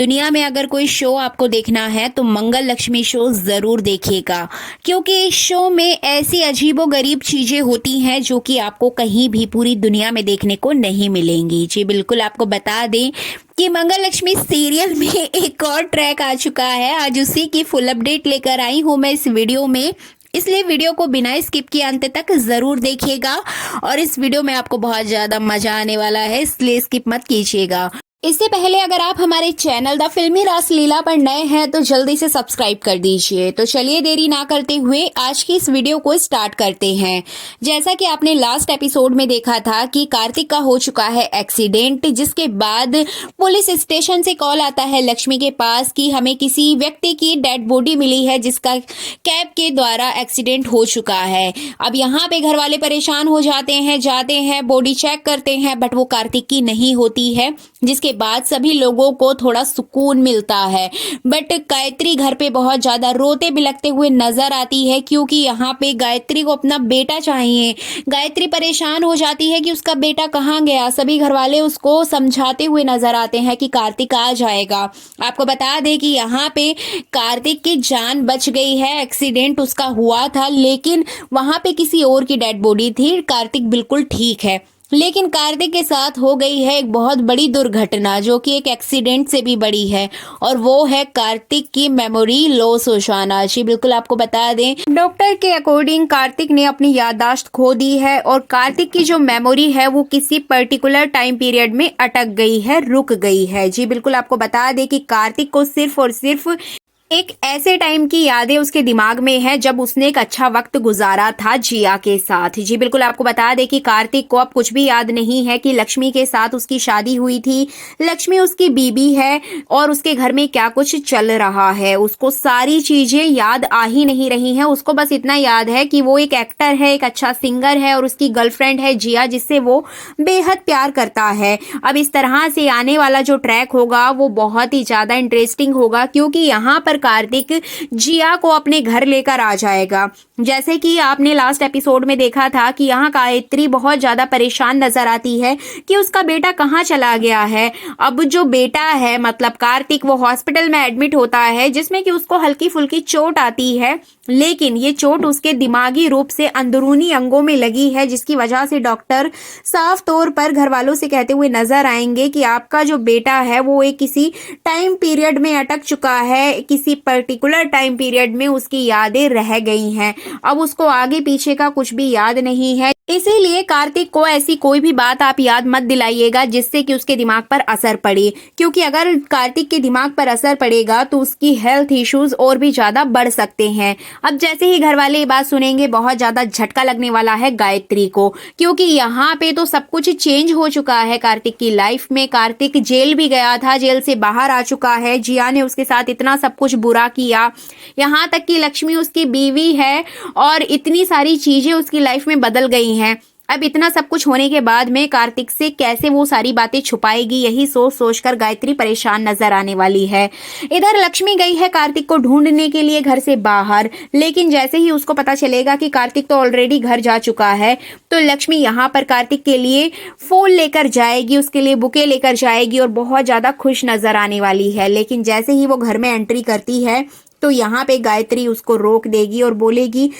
दुनिया में अगर कोई शो आपको देखना है तो मंगल लक्ष्मी शो ज़रूर देखिएगा, क्योंकि इस शो में ऐसी अजीबोगरीब चीज़ें होती हैं जो कि आपको कहीं भी पूरी दुनिया में देखने को नहीं मिलेंगी। जी बिल्कुल, आपको बता दें कि मंगल लक्ष्मी सीरियल में एक और ट्रैक आ चुका है। आज उसी की फुल अपडेट लेकर आई हूँ मैं इस वीडियो में, इसलिए वीडियो को बिना स्किप किए अंत तक ज़रूर देखिएगा और इस वीडियो में आपको बहुत ज़्यादा मज़ा आने वाला है, इसलिए स्किप मत कीजिएगा। इससे पहले अगर आप हमारे चैनल द फिल्मी रासलीला पर नए हैं तो जल्दी से सब्सक्राइब कर दीजिए। तो चलिए देरी ना करते हुए आज की इस वीडियो को स्टार्ट करते हैं। जैसा कि आपने लास्ट एपिसोड में देखा था कि कार्तिक का हो चुका है एक्सीडेंट, जिसके बाद पुलिस स्टेशन से कॉल आता है लक्ष्मी के पास कि हमें किसी व्यक्ति की डेड बॉडी मिली है जिसका कैब के द्वारा एक्सीडेंट हो चुका है। अब यहाँ पे घर वाले परेशान हो जाते हैं बॉडी चेक करते हैं, बट वो कार्तिक की नहीं होती है, जिसके बाद सभी लोगों को थोड़ा सुकून मिलता है। बट गायत्री घर पे बहुत ज्यादा रोते बिलखते हुए नजर आती है, क्योंकि यहाँ पे गायत्री को अपना बेटा चाहिए। गायत्री परेशान हो जाती है कि उसका बेटा कहाँ गया। सभी घर वाले उसको समझाते हुए नजर आते हैं कि कार्तिक आ जाएगा। आपको बता दें कि यहाँ पे कार्तिक की जान बच गई है, एक्सीडेंट उसका हुआ था, लेकिन वहां पे किसी और की डेड बॉडी थी। कार्तिक बिल्कुल ठीक है, लेकिन कार्तिक के साथ हो गई है एक बहुत बड़ी दुर्घटना, जो कि एक एक्सीडेंट से भी बड़ी है, और वो है कार्तिक की मेमोरी लॉस हो जाना। जी बिल्कुल, आपको बता दें डॉक्टर के अकॉर्डिंग कार्तिक ने अपनी याददाश्त खो दी है और कार्तिक की जो मेमोरी है वो किसी पर्टिकुलर टाइम पीरियड में अटक गई है, रुक गई है। जी बिल्कुल, आपको बता दें कि कार्तिक को सिर्फ और सिर्फ एक ऐसे टाइम की यादें उसके दिमाग में है जब उसने एक अच्छा वक्त गुजारा था जिया के साथ। जी बिल्कुल, आपको बता दें कि कार्तिक को अब कुछ भी याद नहीं है कि लक्ष्मी के साथ उसकी शादी हुई थी, लक्ष्मी उसकी बीबी है और उसके घर में क्या कुछ चल रहा है। उसको सारी चीजें याद आ ही नहीं रही हैं। उसको बस इतना याद है कि वो एक एक्टर है, एक अच्छा सिंगर है और उसकी गर्लफ्रेंड है जिया, जिससे वो बेहद प्यार करता है। अब इस तरह से आने वाला जो ट्रैक होगा वो बहुत ही ज्यादा इंटरेस्टिंग होगा, क्योंकि यहाँ पर कार्तिक जिया को अपने घर लेकर आ जाएगा। जैसे कि आपने लास्ट एपिसोड में देखा था कि यहाँ गायत्री बहुत ज्यादा परेशान नजर आती है कि उसका बेटा कहाँ चला गया है। अब जो बेटा है मतलब कार्तिक, वो हॉस्पिटल में एडमिट होता है, जिसमें कि उसको हल्की फुल्की चोट आती है, लेकिन ये चोट उसके दिमागी रूप से अंदरूनी अंगों में लगी है, जिसकी वजह से डॉक्टर साफ तौर पर घर वालों से कहते हुए नजर आएंगे कि आपका जो बेटा है वो एक किसी टाइम पीरियड में अटक चुका है, किसी पर्टिकुलर टाइम पीरियड में उसकी यादें रह गई हैं। अब उसको आगे पीछे का कुछ भी याद नहीं है, इसीलिए कार्तिक को ऐसी कोई भी बात आप याद मत दिलाइएगा जिससे कि उसके दिमाग पर असर पड़े, क्योंकि अगर कार्तिक के दिमाग पर असर पड़ेगा तो उसकी हेल्थ इश्यूज और भी ज्यादा बढ़ सकते हैं। अब जैसे ही घर वाले ये बात सुनेंगे, बहुत ज्यादा झटका लगने वाला है गायत्री को, क्योंकि यहाँ पे तो सब कुछ चेंज हो चुका है कार्तिक की लाइफ में। कार्तिक जेल भी गया था, जेल से बाहर आ चुका है, जिया ने उसके साथ इतना सब कुछ बुरा किया, यहाँ तक कि लक्ष्मी उसकी बीवी है और इतनी सारी चीजें उसकी लाइफ में बदल गई हैं। अब इतना सब कुछ होने के बाद में कार्तिक से कैसे वो सारी बातें छुपाएगी, यही सोच सोचकर गायत्री परेशान नजर आने वाली है। इधर लक्ष्मी गई है कार्तिक को ढूंढने के लिए घर से बाहर, लेकिन जैसे ही उसको पता चलेगा कि कार्तिक तो ऑलरेडी घर जा चुका है, तो लक्ष्मी यहाँ पर कार्तिक के लिए फूल लेकर जाएगी, उसके लिए बुके लेकर जाएगी और बहुत ज्यादा खुश नजर आने वाली है। लेकिन जैसे ही वो घर में एंट्री करती है तो यहाँ पे गायत्री उसको रोक देगी और बोलेगी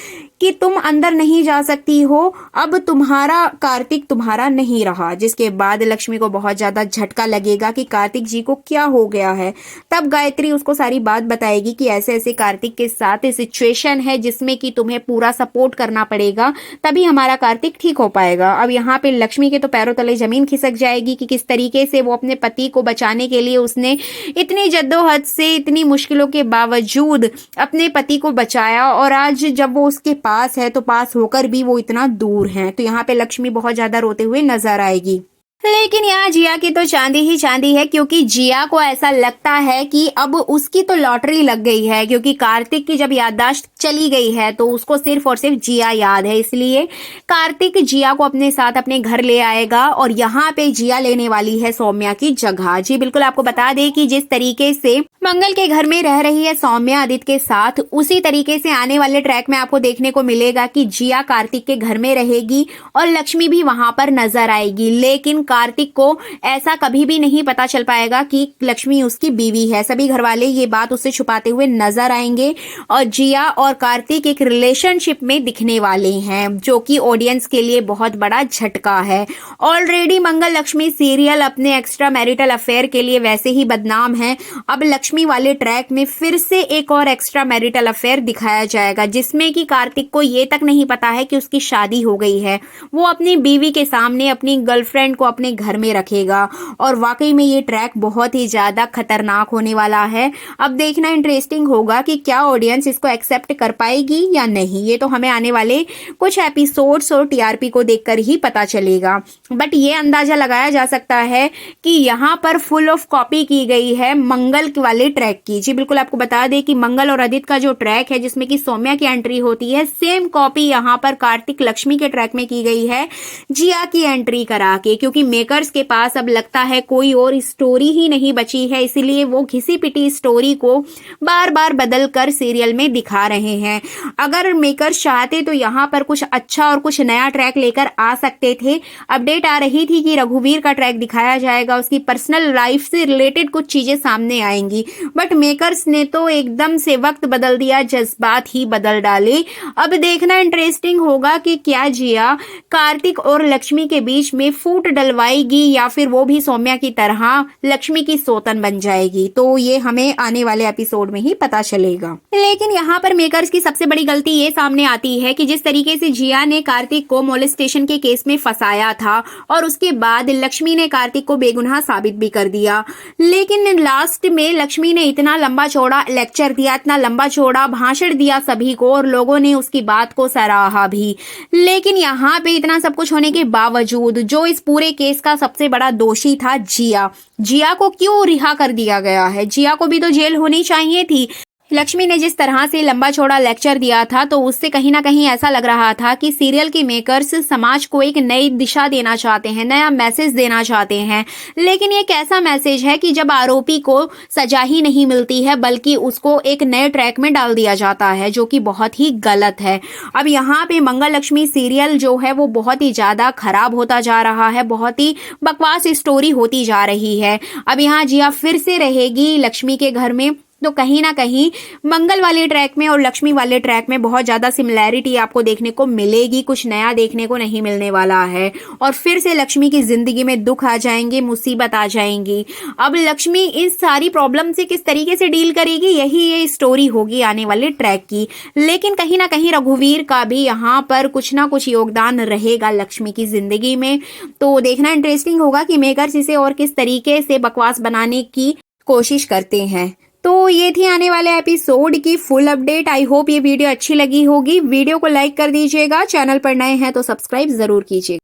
कि तुम अंदर नहीं जा सकती हो, अब तुम्हारा कार्तिक तुम्हारा नहीं रहा। जिसके बाद लक्ष्मी को बहुत ज्यादा झटका लगेगा कि कार्तिक जी को क्या हो गया है। तब गायत्री उसको सारी बात बताएगी कि ऐसे ऐसे कार्तिक के साथ सिचुएशन है जिसमें कि तुम्हें पूरा सपोर्ट करना पड़ेगा, तभी हमारा कार्तिक ठीक हो पाएगा। अब यहाँ पे लक्ष्मी के तो पैरों तले जमीन खिसक जाएगी कि किस तरीके से वो अपने पति को बचाने के लिए उसने इतनी जद्दोजहद से, इतनी मुश्किलों के बावजूद अपने पति को बचाया, और आज जब वो उसके पास है तो पास होकर भी वो इतना दूर है। तो यहाँ पे लक्ष्मी बहुत ज्यादा रोते हुए नजर आएगी। लेकिन यहाँ जिया की तो चांदी ही चांदी है, क्योंकि जिया को ऐसा लगता है कि अब उसकी तो लॉटरी लग गई है, क्योंकि कार्तिक की जब याददाश्त चली गई है तो उसको सिर्फ और सिर्फ जिया याद है, इसलिए कार्तिक जिया को अपने साथ अपने घर ले आएगा और यहाँ पे जिया लेने वाली है सौम्या की जगह। जी बिल्कुल, आपको बता दें कि जिस तरीके से मंगल के घर में रह रही है सौम्या आदित्य के साथ, उसी तरीके से आने वाले ट्रैक में आपको देखने को मिलेगा कि जिया कार्तिक के घर में रहेगी और लक्ष्मी भी वहां पर नजर आएगी। लेकिन कार्तिक को ऐसा कभी भी नहीं पता चल पाएगा कि लक्ष्मी उसकी बीवी है। सभी घर वाले ये बात उससे छुपाते हुए नजर आएंगे और जिया और कार्तिक एक रिलेशनशिप में दिखने वाले हैं, जो कि ऑडियंस के लिए बहुत बड़ा झटका है। ऑलरेडी मंगल लक्ष्मी सीरियल अपने एक्स्ट्रा मैरिटल अफेयर के लिए वैसे ही बदनाम है। अब लक्ष्मी वाले ट्रैक में फिर से एक और एक्स्ट्रा मैरिटल अफेयर दिखाया जाएगा, जिसमें कि कार्तिक को ये तक नहीं पता है कि उसकी शादी हो गई है। वो अपनी बीवी के सामने अपनी गर्लफ्रेंड को अपने घर में रखेगा और वाकई में ये ट्रैक बहुत ही ज्यादा खतरनाक होने वाला है। अब देखना इंटरेस्टिंग होगा कि क्या ऑडियंस इसको एक्सेप्ट कर पाएगी या नहीं। ये तो हमें आने वाले कुछ एपिसोड्स और टीआरपी को देखकर ही पता चलेगा। बट ये अंदाजा लगाया जा सकता है कि यहाँ पर फुल ऑफ कॉपी की गई है मंगल वाले ट्रैक की। जी बिल्कुल, आपको बता दें कि मंगल और आदित्य का जो ट्रैक है जिसमें कि सौम्या की एंट्री होती है, सेम कॉपी यहाँ पर कार्तिक लक्ष्मी के ट्रैक में की गई है जिया की एंट्री करा के, क्योंकि मेकर्स के पास अब लगता है कोई और स्टोरी ही नहीं बची है, इसीलिए वो घिसी पिटी स्टोरी को बार बार बदल कर सीरियल में दिखा रहे हैं। अगर मेकर्स चाहते तो यहाँ पर कुछ अच्छा और कुछ नया ट्रैक लेकर आ सकते थे। अपडेट आ रही थी कि रघुवीर का ट्रैक दिखाया जाएगा, उसकी पर्सनल लाइफ से रिलेटेड कुछ चीजें सामने आएंगी, बट मेकर्स ने तो एकदम से वक्त बदल दिया, जज्बात ही बदल डाले। अब देखना इंटरेस्टिंग होगा कि क्या जिया कार्तिक और लक्ष्मी के बीच में फूट डलवाएगी या फिर वो भी सौम्या की तरह लक्ष्मी की सौतन बन जाएगी। तो ये हमें आने वाले एपिसोड में ही पता चलेगा। लेकिन यहाँ पर मेकर्स की सबसे बड़ी गलती ये सामने आती है कि जिस तरीके से जिया ने कार्तिक को मोलेस्टेशन के केस में फंसाया था और उसके बाद लक्ष्मी ने कार्तिक को बेगुनाह साबित भी कर दिया, लेकिन लास्ट में लक्ष्मी ने इतना लंबा चौड़ा लेक्चर दिया, इतना लंबा चौड़ा भाषण दिया सभी को और लोगों ने उसकी बात को सराहा भी। लेकिन यहाँ पे इतना सब कुछ होने के बावजूद जो इस पूरे केस का सबसे बड़ा दोषी था जिया को क्यों रिहा कर दिया गया है? जिया को भी तो जेल होनी चाहिए थी। लक्ष्मी ने जिस तरह से लंबा चौड़ा लेक्चर दिया था तो उससे कहीं ना कहीं ऐसा लग रहा था कि सीरियल के मेकर्स समाज को एक नई दिशा देना चाहते हैं, नया मैसेज देना चाहते हैं। लेकिन ये कैसा मैसेज है कि जब आरोपी को सजा ही नहीं मिलती है बल्कि उसको एक नए ट्रैक में डाल दिया जाता है, जो कि बहुत ही गलत है। अब यहाँ पे मंगल लक्ष्मी सीरियल जो है वो बहुत ही ज्यादा खराब होता जा रहा है, बहुत ही बकवास स्टोरी होती जा रही है। अब यहाँ जिया फिर से रहेगी लक्ष्मी के घर में, तो कहीं ना कहीं मंगल वाले ट्रैक में और लक्ष्मी वाले ट्रैक में बहुत ज्यादा सिमिलैरिटी आपको देखने को मिलेगी, कुछ नया देखने को नहीं मिलने वाला है। और फिर से लक्ष्मी की जिंदगी में दुख आ जाएंगे, मुसीबत आ जाएंगी। अब लक्ष्मी इस सारी प्रॉब्लम से किस तरीके से डील करेगी, यही ये स्टोरी होगी आने वाले ट्रैक की। लेकिन कहीं ना कहीं रघुवीर का भी यहाँ पर कुछ ना कुछ योगदान रहेगा लक्ष्मी की जिंदगी में। तो देखना इंटरेस्टिंग होगा कि मेकर्स इसे और किस तरीके से बकवास बनाने की कोशिश करते हैं। तो ये थी आने वाले एपिसोड की फुल अपडेट। आई होप ये वीडियो अच्छी लगी होगी। वीडियो को लाइक कर दीजिएगा, चैनल पर नए हैं तो सब्सक्राइब जरूर कीजिएगा।